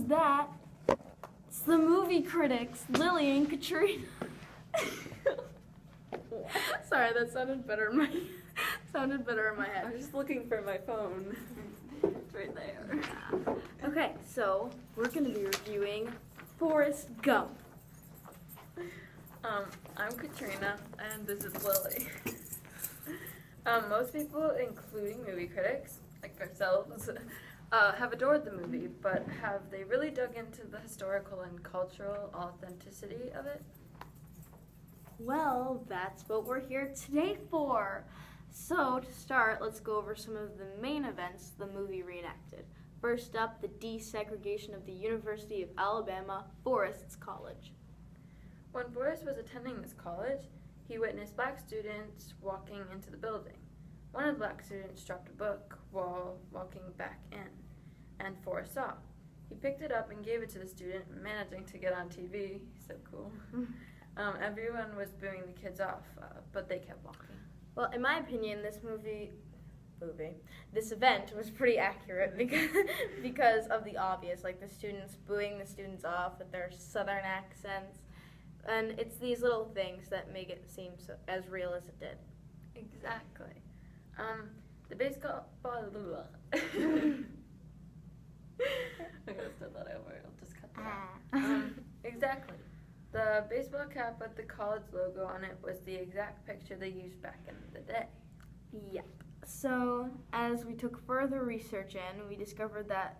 was that? It's the movie critics, Lily and Katrina. Sorry, that sounded better in my head. I'm just looking for my phone. It's right there. Okay, so we're gonna be reviewing Forrest Gump. I'm Katrina, and this is Lily. Most people, including movie critics, like ourselves, have adored the movie, but have they really dug into the historical and cultural authenticity of it? Well, that's what we're here today for. So, to start, let's go over some of the main events the movie reenacted. First up, the desegregation of the University of Alabama, Forrest's College. When Forrest was attending this college, he witnessed black students walking into the building. One of the black students dropped a book while walking back in, and Forrest saw. He picked it up and gave it to the student, managing to get on TV. So cool. Everyone was booing the kids off, but they kept walking. Well, in my opinion, this event was pretty accurate because of the obvious, like the students booing the students off with their southern accents. And it's these little things that make it seem as real as it did. Exactly. The baseball. I'm gonna start that over. I'll just cut that out. Exactly. The baseball cap with the college logo on it was the exact picture they used back in the day. Yep. So, as we took further research in, we discovered that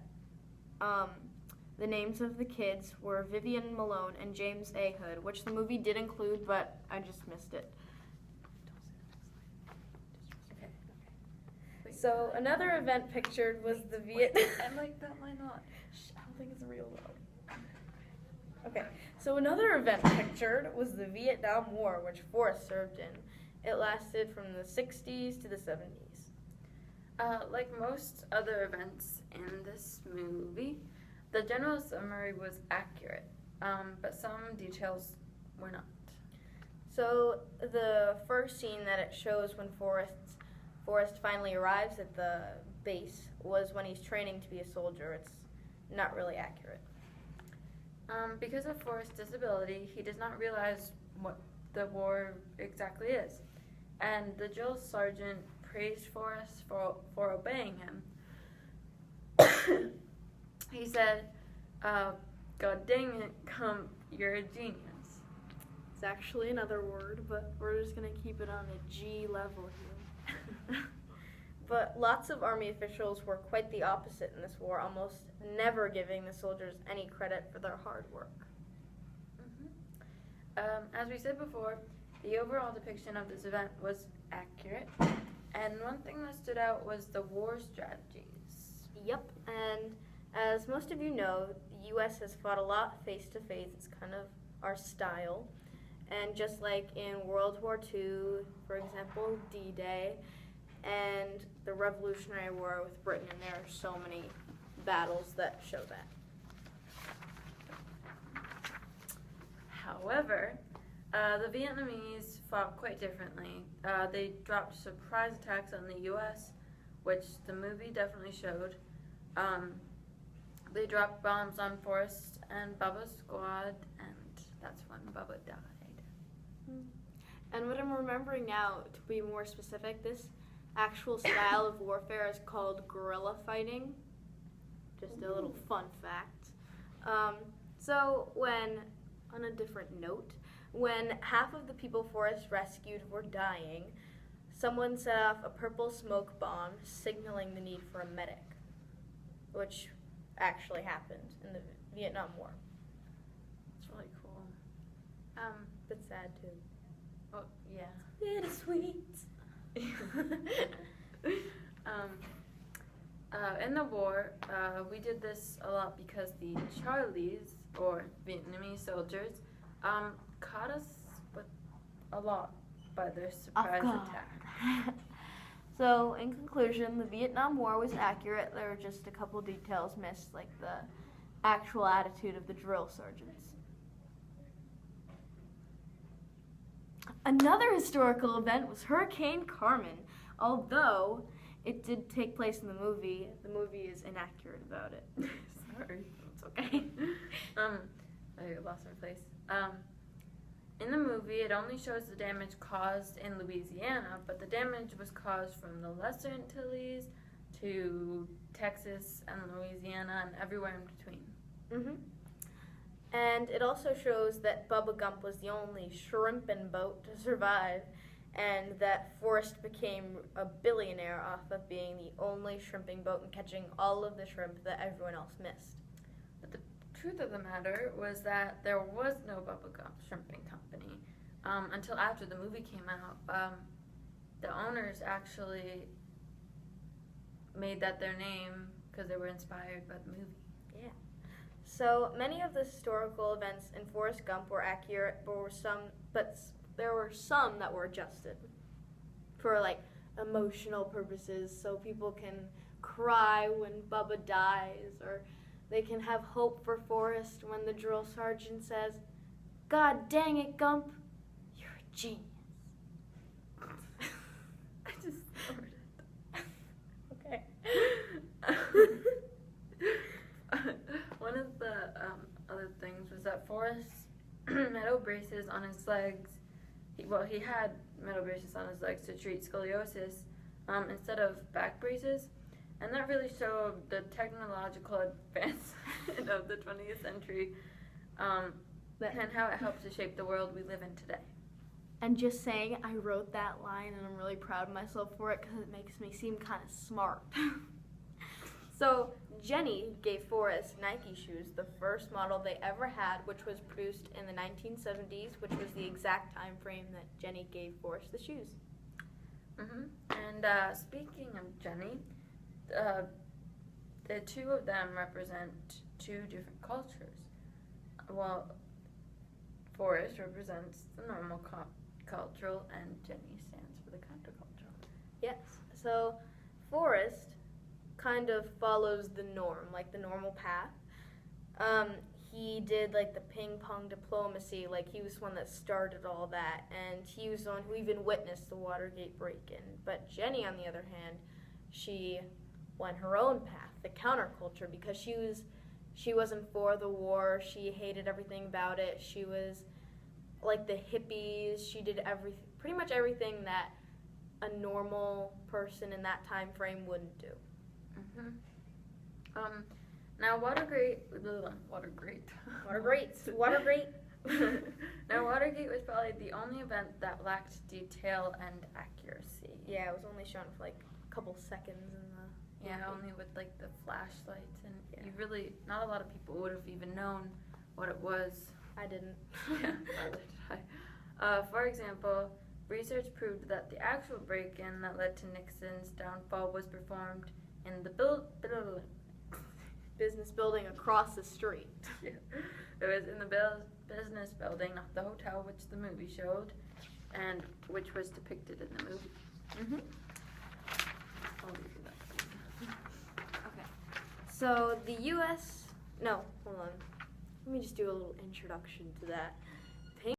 the names of the kids were Vivian Malone and James A. Hood, which the movie did include, but I just missed it. Okay. Wait, So, another event pictured was the I like that. Why not? I don't think it's real though. Okay, so another event pictured was the Vietnam War, which Forrest served in. It lasted from the 60s to the 70s. Like most other events in this movie, the general summary was accurate, but some details were not. So the first scene that it shows when Forrest finally arrives at the base was when he's training to be a soldier. It's not really accurate. Because of Forrest's disability, he does not realize what the war exactly is. And the drill sergeant praised Forrest for obeying him. He said, God dang it, you're a genius. It's actually another word, but we're just going to keep it on a G level here. But lots of Army officials were quite the opposite in this war, almost never giving the soldiers any credit for their hard work. As we said before, the overall depiction of this event was accurate, and one thing that stood out was the war strategies. Yep, and as most of you know, the U.S. has fought a lot face-to-face. It's kind of our style. And just like in World War II, for example, D-Day, and the Revolutionary War with Britain, and there are so many battles that show that. However, the Vietnamese fought quite differently. They dropped surprise attacks on the U.S., which the movie definitely showed. They dropped bombs on Forrest and Bubba's squad, and that's when Bubba died. And what I'm remembering now, to be more specific, this actual style of warfare is called guerrilla fighting. Just a little fun fact. So on a different note, when half of the people Forrest rescued were dying, someone set off a purple smoke bomb signaling the need for a medic, which actually happened in the Vietnam War. It's really cool. But sad too. Oh, yeah. Bittersweet. In the war, we did this a lot because the Charlies, or Vietnamese soldiers, caught us with a lot by their surprise attack. So, in conclusion, the Vietnam War was accurate. There were just a couple details missed, like the actual attitude of the drill sergeants. Another historical event was Hurricane Carmen. Although it did take place in the movie is inaccurate about it. Sorry. It's okay. I lost my place. In the movie, it only shows the damage caused in Louisiana, but the damage was caused from the Lesser Antilles to Texas and Louisiana and everywhere in between. Mm-hmm. And it also shows that Bubba Gump was the only shrimping boat to survive, and that Forrest became a billionaire off of being the only shrimping boat and catching all of the shrimp that everyone else missed. But the truth of the matter was that there was no Bubba Gump Shrimping Company until after the movie came out. The owners actually made that their name because they were inspired by the movie. Yeah. So many of the historical events in Forrest Gump were accurate, but there were some that were adjusted for like emotional purposes, so people can cry when Bubba dies, or they can have hope for Forrest when the drill sergeant says, "God dang it, Gump, you're a genius." I just snorted. Okay. One of the other things was that Forrest metal braces on his legs. He had metal braces on his legs to treat scoliosis instead of back braces, and that really showed the technological advancement of the 20th century and how it helps to shape the world we live in today. And just saying, I wrote that line, and I'm really proud of myself for it because it makes me seem kind of smart. So Jenny gave Forrest Nike shoes, the first model they ever had, which was produced in the 1970s, which was the exact time frame that Jenny gave Forrest the shoes. Mm-hmm. And speaking of Jenny, the two of them represent two different cultures. Well, Forrest represents the normal cultural, and Jenny stands for the countercultural. Yes. So Forrest kind of follows the norm, like the normal path. He did like the ping pong diplomacy, like he was the one that started all that, and he was the one who even witnessed the Watergate break-in. But Jenny, on the other hand, she went her own path, the counterculture, because she wasn't for the war. She hated everything about it. She was like the hippies. She did pretty much everything that a normal person in that time frame wouldn't do. Mm-hmm. Now Watergate. Now Watergate was probably the only event that lacked detail and accuracy. Yeah, it was only shown for like a couple seconds in the Yeah, only with like the flashlights, and you really, not a lot of people would have even known what it was. I didn't. Yeah, neither did I. For example, research proved that the actual break-in that led to Nixon's downfall was performed in the business building across the street. Yeah. It was in the business building, not the hotel, which the movie showed, and which was depicted in the movie. Mm-hmm. I'll give you that. Okay. So the U.S. No, hold on. Let me just do a little introduction to that.